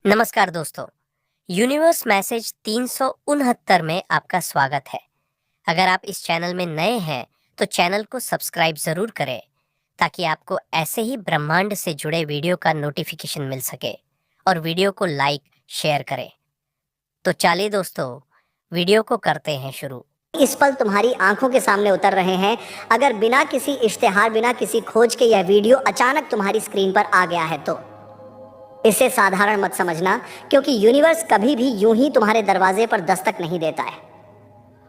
नमस्कार दोस्तों। Universe message 369 में आपका स्वागत है। अगर आप इस चैनल में नए हैं तो चैनल को सब्सक्राइब ज़रूर करें ताकि आपको ऐसे ही ब्रह्मांड से जुड़े वीडियो का नोटिफिकेशन मिल सके और वीडियो को लाइक शेयर करें। तो चलिए दोस्तों, वीडियो को करते हैं शुरू। इस पल तुम्हारी आंखों के सामने उतर रहे हैं। अगर बिना किसी इश्तिहार, बिना किसी खोज के यह वीडियो अचानक तुम्हारी स्क्रीन पर आ गया है तो इसे साधारण मत समझना, क्योंकि यूनिवर्स कभी भी यूं ही तुम्हारे दरवाजे पर दस्तक नहीं देता है।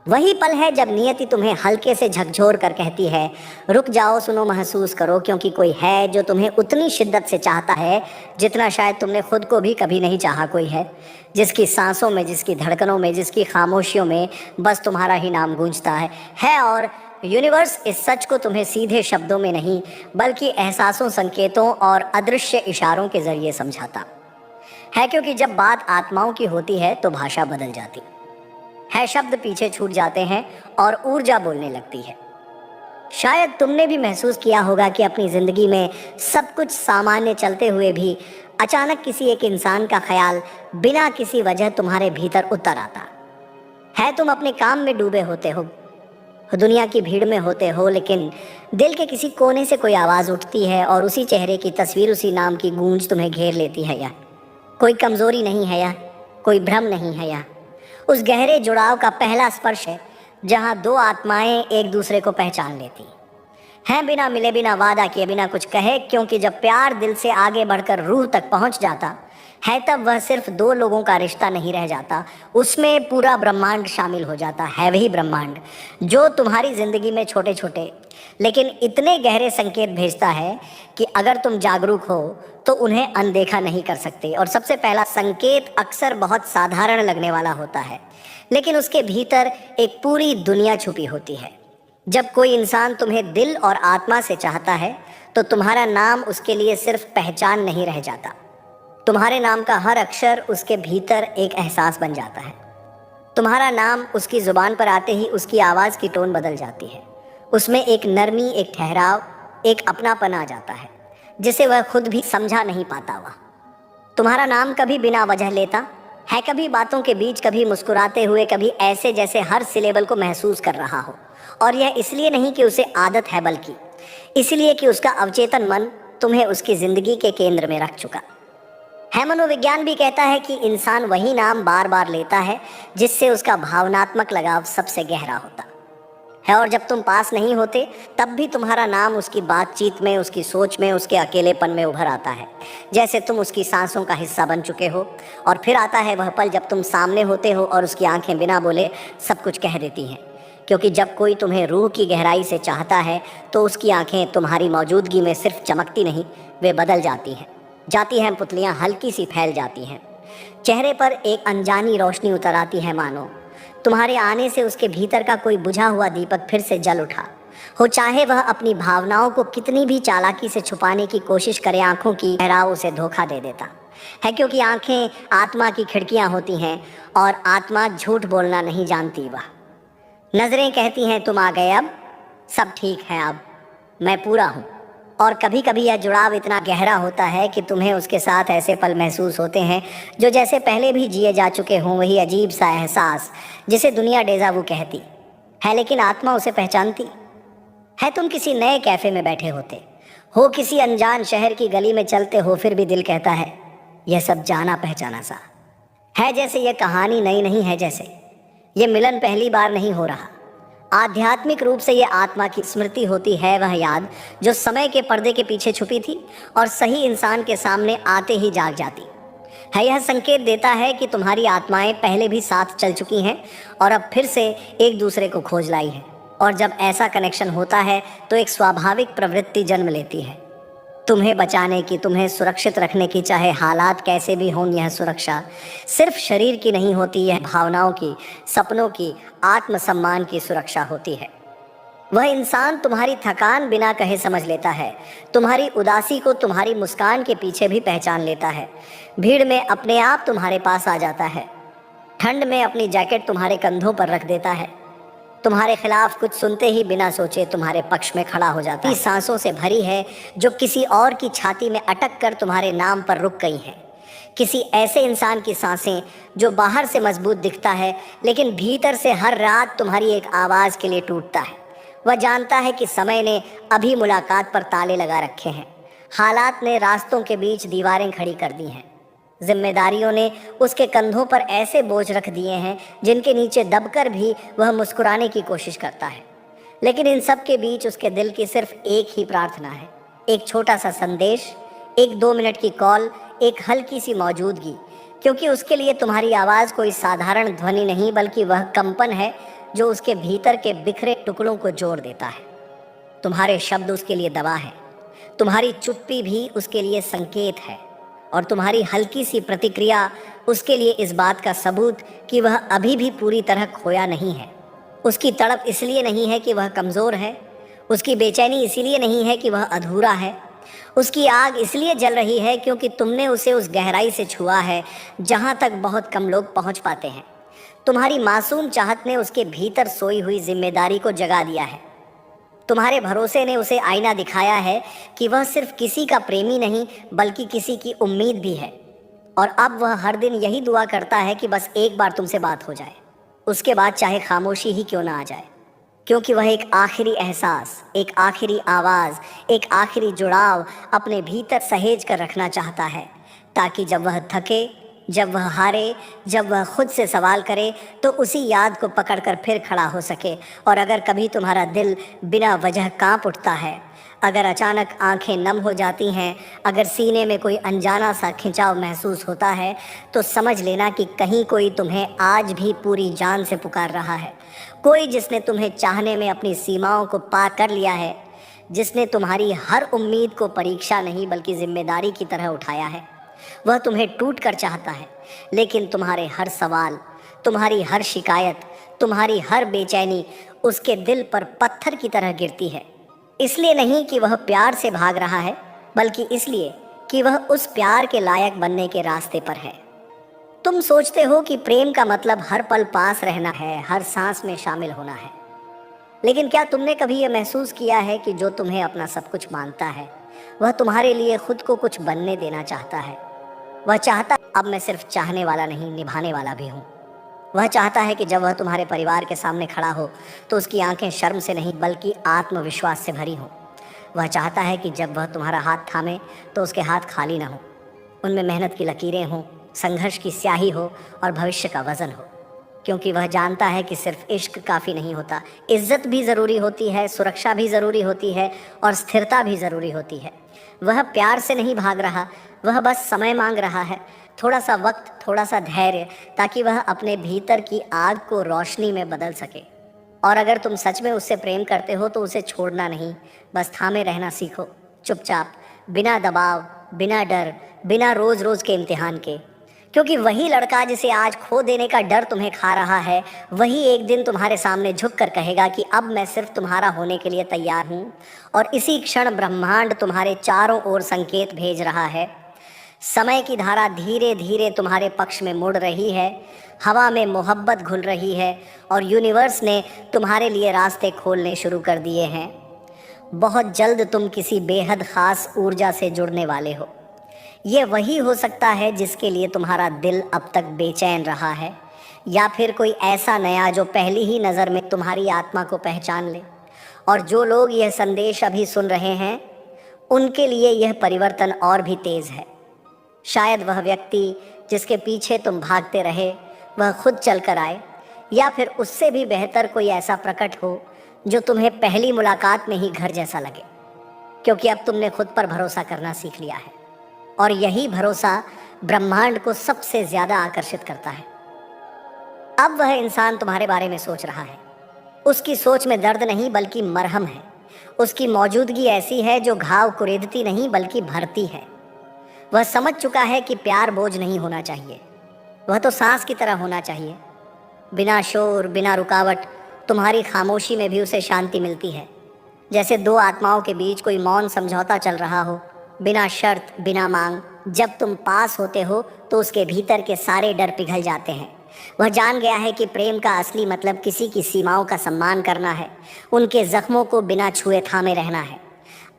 वही पल है जब नियति तुम्हें हल्के से झकझोर कर कहती है, रुक जाओ, सुनो, महसूस करो, क्योंकि कोई है जो तुम्हें उतनी शिद्दत से चाहता है जितना शायद तुमने खुद को भी कभी नहीं चाहा। कोई है जिसकी सांसों में, जिसकी धड़कनों में, जिसकी खामोशियों में बस तुम्हारा ही नाम गूंजता है। और यूनिवर्स इस सच को तुम्हें सीधे शब्दों में नहीं बल्कि एहसासों, संकेतों और अदृश्य इशारों के जरिए समझाता है, क्योंकि जब बात आत्माओं की होती है तो भाषा बदल जाती है, शब्द पीछे छूट जाते हैं और ऊर्जा बोलने लगती है। शायद तुमने भी महसूस किया होगा कि अपनी जिंदगी में सब कुछ सामान्य चलते हुए भी अचानक किसी एक इंसान का ख्याल बिना किसी वजह तुम्हारे भीतर उतर आता है। तुम अपने काम में डूबे होते हो, दुनिया की भीड़ में होते हो, लेकिन दिल के किसी कोने से कोई आवाज़ उठती है और उसी चेहरे की तस्वीर, उसी नाम की गूंज तुम्हें घेर लेती है। या कोई कमज़ोरी नहीं है, या कोई भ्रम नहीं है, या उस गहरे जुड़ाव का पहला स्पर्श है जहां दो आत्माएं एक दूसरे को पहचान लेती हैं, बिना मिले, बिना वादा किए, बिना कुछ कहे। क्योंकि जब प्यार दिल से आगे बढ़कर रूह तक पहुंच जाता है तब वह सिर्फ दो लोगों का रिश्ता नहीं रह जाता, उसमें पूरा ब्रह्मांड शामिल हो जाता है। वही ब्रह्मांड जो तुम्हारी जिंदगी में छोटे छोटे लेकिन इतने गहरे संकेत भेजता है कि अगर तुम जागरूक हो तो उन्हें अनदेखा नहीं कर सकते। और सबसे पहला संकेत अक्सर बहुत साधारण लगने वाला होता है, लेकिन उसके भीतर एक पूरी दुनिया छुपी होती है। जब कोई इंसान तुम्हें दिल और आत्मा से चाहता है तो तुम्हारा नाम उसके लिए सिर्फ पहचान नहीं रह जाता, तुम्हारे नाम का हर अक्षर उसके भीतर एक एहसास बन जाता है। तुम्हारा नाम उसकी जुबान पर आते ही उसकी आवाज़ की टोन बदल जाती है, उसमें एक नरमी, एक ठहराव, एक अपनापन आ जाता है जिसे वह खुद भी समझा नहीं पाता हुआ। तुम्हारा नाम कभी बिना वजह लेता है, कभी बातों के बीच, कभी मुस्कुराते हुए, कभी ऐसे जैसे हर सिलेबल को महसूस कर रहा हो। और यह इसलिए नहीं कि उसे आदत है, बल्कि इसलिए कि उसका अवचेतन मन तुम्हें उसकी ज़िंदगी के केंद्र में रख चुका है। मनोविज्ञान भी कहता है कि इंसान वही नाम बार बार लेता है जिससे उसका भावनात्मक लगाव सबसे गहरा होता है। और जब तुम पास नहीं होते तब भी तुम्हारा नाम उसकी बातचीत में, उसकी सोच में, उसके अकेलेपन में उभर आता है, जैसे तुम उसकी सांसों का हिस्सा बन चुके हो। और फिर आता है वह पल जब तुम सामने होते हो और उसकी आंखें बिना बोले सब कुछ कह देती हैं, क्योंकि जब कोई तुम्हें रूह की गहराई से चाहता है तो उसकी आंखें तुम्हारी मौजूदगी में सिर्फ चमकती नहीं, वे बदल जाती हैं, पुतलियां हल्की सी फैल जाती हैं, चेहरे पर एक अनजानी रोशनी उतर आती है, मानो तुम्हारे आने से उसके भीतर का कोई बुझा हुआ दीपक फिर से जल उठा हो। चाहे वह अपनी भावनाओं को कितनी भी चालाकी से छुपाने की कोशिश करे, आंखों की ठहराव उसे धोखा दे देता है, क्योंकि आंखें आत्मा की खिड़कियां होती हैं और आत्मा झूठ बोलना नहीं जानती। वह नजरें कहती हैं, तुम आ गए, अब सब ठीक है, अब मैं पूरा हूँ। और कभी कभी यह जुड़ाव इतना गहरा होता है कि तुम्हें उसके साथ ऐसे पल महसूस होते हैं जो जैसे पहले भी जिए जा चुके हों, वही अजीब सा एहसास जिसे दुनिया डेजावू कहती है, लेकिन आत्मा उसे पहचानती है। तुम किसी नए कैफ़े में बैठे होते हो, किसी अनजान शहर की गली में चलते हो, फिर भी दिल कहता है यह सब जाना पहचाना सा है, जैसे यह कहानी नई नहीं है, जैसे ये मिलन पहली बार नहीं हो रहा। आध्यात्मिक रूप से ये आत्मा की स्मृति होती है, वह याद जो समय के पर्दे के पीछे छुपी थी और सही इंसान के सामने आते ही जाग जाती है। यह संकेत देता है कि तुम्हारी आत्माएं पहले भी साथ चल चुकी हैं और अब फिर से एक दूसरे को खोज लाई है। और जब ऐसा कनेक्शन होता है तो एक स्वाभाविक प्रवृत्ति जन्म लेती है, तुम्हें बचाने की, तुम्हें सुरक्षित रखने की। चाहे हालात कैसे भी हों, यह सुरक्षा सिर्फ शरीर की नहीं होती, यह भावनाओं की, सपनों की, आत्मसम्मान की सुरक्षा होती है। वह इंसान तुम्हारी थकान बिना कहे समझ लेता है, तुम्हारी उदासी को तुम्हारी मुस्कान के पीछे भी पहचान लेता है, भीड़ में अपने आप तुम्हारे पास आ जाता है, ठंड में अपनी जैकेट तुम्हारे कंधों पर रख देता है, तुम्हारे खिलाफ कुछ सुनते ही बिना सोचे तुम्हारे पक्ष में खड़ा हो जाता है। सांसों से भरी है जो किसी और की छाती में अटक कर तुम्हारे नाम पर रुक गई हैं, किसी ऐसे इंसान की सांसें जो बाहर से मजबूत दिखता है लेकिन भीतर से हर रात तुम्हारी एक आवाज़ के लिए टूटता है। वह जानता है कि समय ने अभी मुलाकात पर ताले लगा रखे हैं, हालात ने रास्तों के बीच दीवारें खड़ी कर दी हैं, जिम्मेदारियों ने उसके कंधों पर ऐसे बोझ रख दिए हैं जिनके नीचे दबकर भी वह मुस्कुराने की कोशिश करता है। लेकिन इन सब के बीच उसके दिल की सिर्फ एक ही प्रार्थना है, एक छोटा सा संदेश, एक 2 मिनट की कॉल, एक हल्की सी मौजूदगी, क्योंकि उसके लिए तुम्हारी आवाज़ कोई साधारण ध्वनि नहीं बल्कि वह कंपन है जो उसके भीतर के बिखरे टुकड़ों को जोड़ देता है। तुम्हारे शब्द उसके लिए दवा है, तुम्हारी चुप्पी भी उसके लिए संकेत है, और तुम्हारी हल्की सी प्रतिक्रिया उसके लिए इस बात का सबूत कि वह अभी भी पूरी तरह खोया नहीं है। उसकी तड़प इसलिए नहीं है कि वह कमज़ोर है, उसकी बेचैनी इसलिए नहीं है कि वह अधूरा है, उसकी आग इसलिए जल रही है क्योंकि तुमने उसे उस गहराई से छुआ है जहाँ तक बहुत कम लोग पहुँच पाते हैं। तुम्हारी मासूम चाहत ने उसके भीतर सोई हुई जिम्मेदारी को जगा दिया है। तुम्हारे भरोसे ने उसे आईना दिखाया है कि वह सिर्फ किसी का प्रेमी नहीं बल्कि किसी की उम्मीद भी है। और अब वह हर दिन यही दुआ करता है कि बस एक बार तुमसे बात हो जाए, उसके बाद चाहे खामोशी ही क्यों ना आ जाए, क्योंकि वह एक आखिरी एहसास, एक आखिरी आवाज़, एक आखिरी जुड़ाव अपने भीतर सहेज कर रखना चाहता है, ताकि जब वह थके, जब वह हारे, जब वह खुद से सवाल करे तो उसी याद को पकड़कर फिर खड़ा हो सके। और अगर कभी तुम्हारा दिल बिना वजह कांप उठता है, अगर अचानक आंखें नम हो जाती हैं, अगर सीने में कोई अनजाना सा खिंचाव महसूस होता है, तो समझ लेना कि कहीं कोई तुम्हें आज भी पूरी जान से पुकार रहा है। कोई जिसने तुम्हें चाहने में अपनी सीमाओं को पार कर लिया है, जिसने तुम्हारी हर उम्मीद को परीक्षा नहीं बल्कि जिम्मेदारी की तरह उठाया है। वह तुम्हें टूट कर चाहता है, लेकिन तुम्हारे हर सवाल, तुम्हारी हर शिकायत, तुम्हारी हर बेचैनी उसके दिल पर पत्थर की तरह गिरती है। इसलिए नहीं कि वह प्यार से भाग रहा है, बल्कि इसलिए कि वह उस प्यार के लायक बनने के रास्ते पर है। तुम सोचते हो कि प्रेम का मतलब हर पल पास रहना है, हर सांस में शामिल होना है, लेकिन क्या तुमने कभी यह महसूस किया है कि जो तुम्हें अपना सब कुछ मानता है, वह तुम्हारे लिए खुद को कुछ बनने देना चाहता है। वह चाहता अब मैं सिर्फ चाहने वाला नहीं, निभाने वाला भी हूँ। वह चाहता है कि जब वह तुम्हारे परिवार के सामने खड़ा हो तो उसकी आंखें शर्म से नहीं बल्कि आत्मविश्वास से भरी हों। वह चाहता है कि जब वह तुम्हारा हाथ थामे तो उसके हाथ खाली ना हो, उनमें मेहनत की लकीरें हों, संघर्ष की स्याही हो और भविष्य का वज़न हो, क्योंकि वह जानता है कि सिर्फ इश्क काफ़ी नहीं होता, इज्जत भी ज़रूरी होती है, सुरक्षा भी ज़रूरी होती है और स्थिरता भी ज़रूरी होती है। वह प्यार से नहीं भाग रहा, वह बस समय मांग रहा है, थोड़ा सा वक्त, थोड़ा सा धैर्य, ताकि वह अपने भीतर की आग को रोशनी में बदल सके। और अगर तुम सच में उससे प्रेम करते हो तो उसे छोड़ना नहीं, बस थामे रहना सीखो, चुपचाप, बिना दबाव, बिना डर, बिना रोज़ रोज़ के इम्तिहान के। क्योंकि वही लड़का जिसे आज खो देने का डर तुम्हें खा रहा है, वही एक दिन तुम्हारे सामने झुक कर कहेगा कि अब मैं सिर्फ तुम्हारा होने के लिए तैयार हूँ। और इसी क्षण ब्रह्मांड तुम्हारे चारों ओर संकेत भेज रहा है। समय की धारा धीरे धीरे तुम्हारे पक्ष में मुड़ रही है, हवा में मोहब्बत घुल रही है और यूनिवर्स ने तुम्हारे लिए रास्ते खोलने शुरू कर दिए हैं। बहुत जल्द तुम किसी बेहद ख़ास ऊर्जा से जुड़ने वाले हो। ये वही हो सकता है जिसके लिए तुम्हारा दिल अब तक बेचैन रहा है, या फिर कोई ऐसा नया जो पहली ही नज़र में तुम्हारी आत्मा को पहचान ले। और जो लोग यह संदेश अभी सुन रहे हैं, उनके लिए यह परिवर्तन और भी तेज़ है। शायद वह व्यक्ति जिसके पीछे तुम भागते रहे वह खुद चल कर आए, या फिर उससे भी बेहतर कोई ऐसा प्रकट हो जो तुम्हें पहली मुलाकात में ही घर जैसा लगे, क्योंकि अब तुमने खुद पर भरोसा करना सीख लिया है। और यही भरोसा ब्रह्मांड को सबसे ज़्यादा आकर्षित करता है। अब वह इंसान तुम्हारे बारे में सोच रहा है। उसकी सोच में दर्द नहीं बल्कि मरहम है। उसकी मौजूदगी ऐसी है जो घाव कुरेदती नहीं बल्कि भरती है। वह समझ चुका है कि प्यार बोझ नहीं होना चाहिए, वह तो सांस की तरह होना चाहिए, बिना शोर, बिना रुकावट। तुम्हारी खामोशी में भी उसे शांति मिलती है, जैसे दो आत्माओं के बीच कोई मौन समझौता चल रहा हो, बिना शर्त, बिना मांग। जब तुम पास होते हो तो उसके भीतर के सारे डर पिघल जाते हैं। वह जान गया है कि प्रेम का असली मतलब किसी की सीमाओं का सम्मान करना है, उनके जख्मों को बिना छुए थामे रहना है।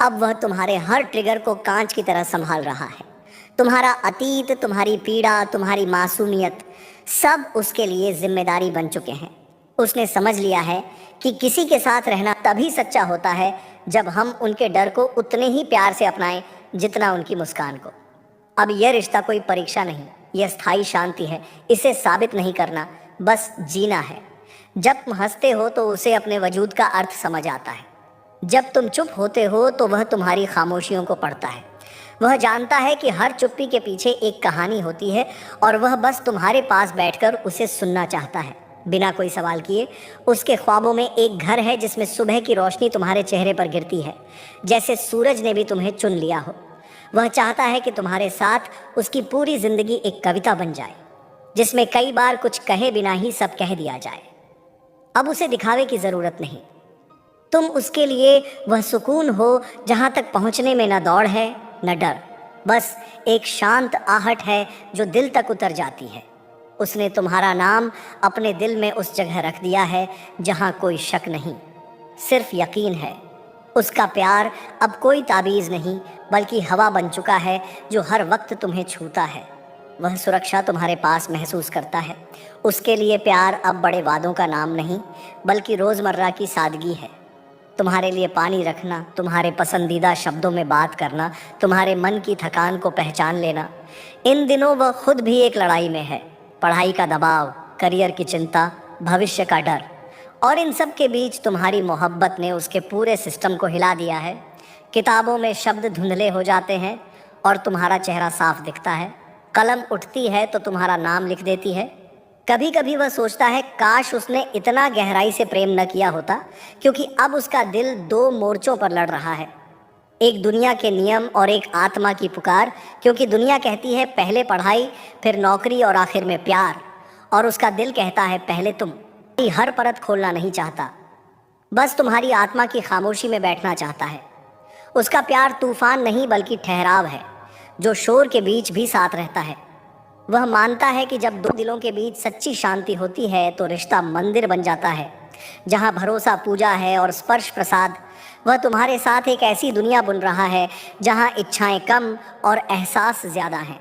अब वह तुम्हारे हर ट्रिगर को कांच की तरह संभाल रहा है, तुम्हारा अतीत, तुम्हारी पीड़ा, तुम्हारी मासूमियत सब उसके लिए जिम्मेदारी बन चुके हैं। उसने समझ लिया है कि किसी के साथ रहना तभी सच्चा होता है जब हम उनके डर को उतने ही प्यार से अपनाएं जितना उनकी मुस्कान को। अब यह रिश्ता कोई परीक्षा नहीं, यह स्थायी शांति है। इसे साबित नहीं करना, बस जीना है। जब तुम हंसते हो तो उसे अपने वजूद का अर्थ समझ आता है। जब तुम चुप होते हो तो वह तुम्हारी खामोशियों को पढ़ता है। वह जानता है कि हर चुप्पी के पीछे एक कहानी होती है और वह बस तुम्हारे पास बैठकर उसे सुनना चाहता है, बिना कोई सवाल किए। उसके ख्वाबों में एक घर है जिसमें सुबह की रोशनी तुम्हारे चेहरे पर गिरती है, जैसे सूरज ने भी तुम्हें चुन लिया हो। वह चाहता है कि तुम्हारे साथ उसकी पूरी जिंदगी एक कविता बन जाए, जिसमें कई बार कुछ कहे बिना ही सब कह दिया जाए। अब उसे दिखावे की जरूरत नहीं। तुम उसके लिए वह सुकून हो जहां तक पहुंचने में न दौड़ है न डर, बस एक शांत आहट है जो दिल तक उतर जाती है। उसने तुम्हारा नाम अपने दिल में उस जगह रख दिया है जहां कोई शक नहीं, सिर्फ यकीन है। उसका प्यार अब कोई ताबीज़ नहीं, बल्कि हवा बन चुका है जो हर वक्त तुम्हें छूता है। वह सुरक्षा तुम्हारे पास महसूस करता है। उसके लिए प्यार अब बड़े वादों का नाम नहीं, बल्कि रोज़मर्रा की सादगी है। तुम्हारे लिए पानी रखना, तुम्हारे पसंदीदा शब्दों में बात करना, तुम्हारे मन की थकान को पहचान लेना। इन दिनों वह खुद भी एक लड़ाई में है। पढ़ाई का दबाव, करियर की चिंता, भविष्य का डर, और इन सब के बीच तुम्हारी मोहब्बत ने उसके पूरे सिस्टम को हिला दिया है। किताबों में शब्द धुंधले हो जाते हैं और तुम्हारा चेहरा साफ दिखता है। कलम उठती है तो तुम्हारा नाम लिख देती है। कभी कभी वह सोचता है काश उसने इतना गहराई से प्रेम न किया होता, क्योंकि अब उसका दिल दो मोर्चों पर लड़ रहा है, एक दुनिया के नियम और एक आत्मा की पुकार। क्योंकि दुनिया कहती है पहले पढ़ाई, फिर नौकरी और आखिर में प्यार, और उसका दिल कहता है पहले तुम। हर परत खोलना नहीं चाहता, बस तुम्हारी आत्मा की खामोशी में बैठना चाहता है। उसका प्यार तूफान नहीं बल्कि ठहराव है, जो शोर के बीच भी साथ रहता है। वह मानता है कि जब दो दिलों के बीच सच्ची शांति होती है तो रिश्ता मंदिर बन जाता है, जहाँ भरोसा पूजा है और स्पर्श प्रसाद। वह तुम्हारे साथ एक ऐसी दुनिया बुन रहा है जहाँ इच्छाएं कम और एहसास ज़्यादा हैं,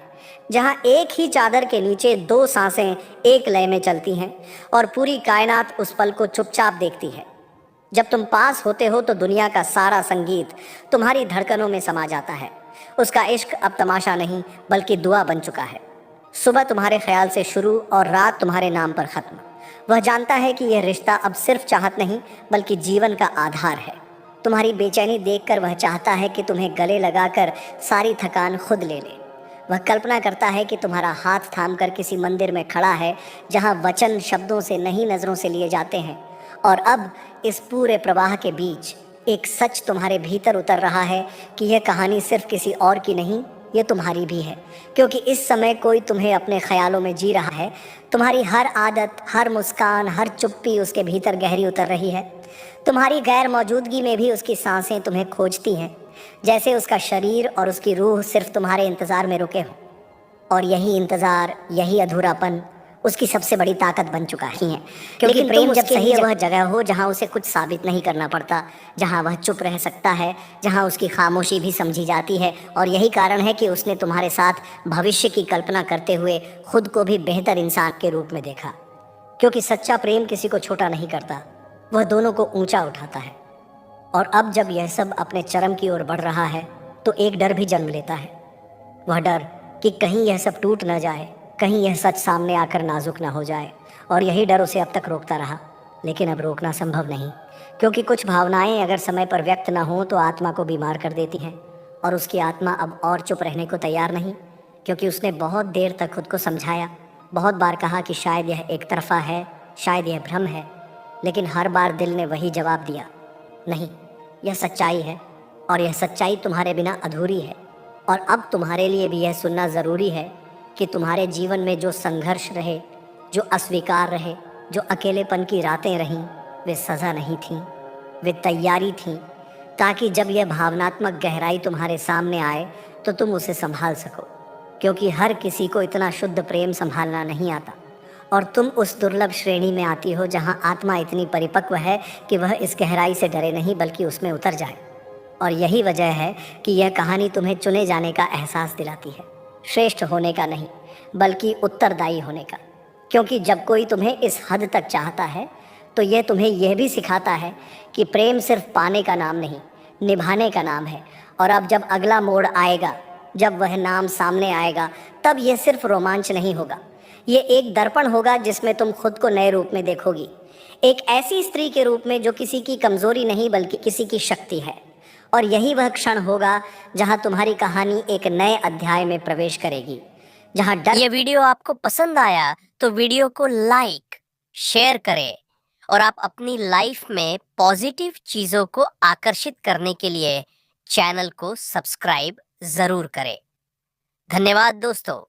जहाँ एक ही चादर के नीचे दो सांसें एक लय में चलती हैं और पूरी कायनात उस पल को चुपचाप देखती है। जब तुम पास होते हो तो दुनिया का सारा संगीत तुम्हारी धड़कनों में समा जाता है। उसका इश्क अब तमाशा नहीं बल्कि दुआ बन चुका है। सुबह तुम्हारे ख्याल से शुरू और रात तुम्हारे नाम पर ख़त्म। वह जानता है कि यह रिश्ता अब सिर्फ चाहत नहीं बल्कि जीवन का आधार है। तुम्हारी बेचैनी देखकर वह चाहता है कि तुम्हें गले लगाकर सारी थकान खुद ले ले। वह कल्पना करता है कि तुम्हारा हाथ थामकर किसी मंदिर में खड़ा है, जहाँ वचन शब्दों से नहीं नज़रों से लिए जाते हैं। और अब इस पूरे प्रवाह के बीच एक सच तुम्हारे भीतर उतर रहा है कि यह कहानी सिर्फ किसी और की नहीं, ये तुम्हारी भी है। क्योंकि इस समय कोई तुम्हें अपने ख्यालों में जी रहा है। तुम्हारी हर आदत, हर मुस्कान, हर चुप्पी उसके भीतर गहरी उतर रही है। तुम्हारी गैर मौजूदगी में भी उसकी सांसें तुम्हें खोजती हैं, जैसे उसका शरीर और उसकी रूह सिर्फ तुम्हारे इंतज़ार में रुके हों। और यही इंतज़ार, यही अधूरापन उसकी सबसे बड़ी ताकत बन चुका ही है। क्योंकि प्रेम जब सही है, वह जगह हो जहाँ उसे कुछ साबित नहीं करना पड़ता, जहाँ वह चुप रह सकता है, जहाँ उसकी खामोशी भी समझी जाती है। और यही कारण है कि उसने तुम्हारे साथ भविष्य की कल्पना करते हुए खुद को भी बेहतर इंसान के रूप में देखा। क्योंकि सच्चा प्रेम किसी को छोटा नहीं करता, वह दोनों को ऊंचा उठाता है। और अब जब यह सब अपने चरम की ओर बढ़ रहा है तो एक डर भी जन्म लेता है। वह डर कि कहीं यह सब टूट न जाए, कहीं यह सच सामने आकर नाजुक ना हो जाए। और यही डर उसे अब तक रोकता रहा, लेकिन अब रोकना संभव नहीं। क्योंकि कुछ भावनाएं अगर समय पर व्यक्त ना हो तो आत्मा को बीमार कर देती हैं, और उसकी आत्मा अब और चुप रहने को तैयार नहीं। क्योंकि उसने बहुत देर तक खुद को समझाया, बहुत बार कहा कि शायद यह एक तरफा है, शायद यह भ्रम है, लेकिन हर बार दिल ने वही जवाब दिया, नहीं, यह सच्चाई है, और यह सच्चाई तुम्हारे बिना अधूरी है। और अब तुम्हारे लिए भी यह सुनना ज़रूरी है कि तुम्हारे जीवन में जो संघर्ष रहे, जो अस्वीकार रहे, जो अकेलेपन की रातें रहीं, वे सज़ा नहीं थीं, वे तैयारी थीं, ताकि जब यह भावनात्मक गहराई तुम्हारे सामने आए तो तुम उसे संभाल सको। क्योंकि हर किसी को इतना शुद्ध प्रेम संभालना नहीं आता, और तुम उस दुर्लभ श्रेणी में आती हो जहाँ आत्मा इतनी परिपक्व है कि वह इस गहराई से डरे नहीं बल्कि उसमें उतर जाए। और यही वजह है कि यह कहानी तुम्हें चुने जाने का एहसास दिलाती है। श्रेष्ठ होने का नहीं, बल्कि उत्तरदायी होने का। क्योंकि जब कोई तुम्हें इस हद तक चाहता है तो यह तुम्हें यह भी सिखाता है कि प्रेम सिर्फ पाने का नाम नहीं, निभाने का नाम है। और अब जब अगला मोड़ आएगा, जब वह नाम सामने आएगा, तब यह सिर्फ रोमांच नहीं होगा, ये एक दर्पण होगा जिसमें तुम खुद को नए रूप में देखोगी। एक ऐसी स्त्री के रूप में जो किसी की कमजोरी नहीं बल्कि किसी की शक्ति है। और यही वह क्षण होगा जहां तुम्हारी कहानी एक नए अध्याय में प्रवेश करेगी, जहां डर। ये वीडियो आपको पसंद आया तो वीडियो को लाइक, शेयर करें और आप अपनी लाइफ में पॉजिटिव चीजों को आकर्षित करने के लिए चैनल को सब्सक्राइब जरूर करें। धन्यवाद दोस्तों।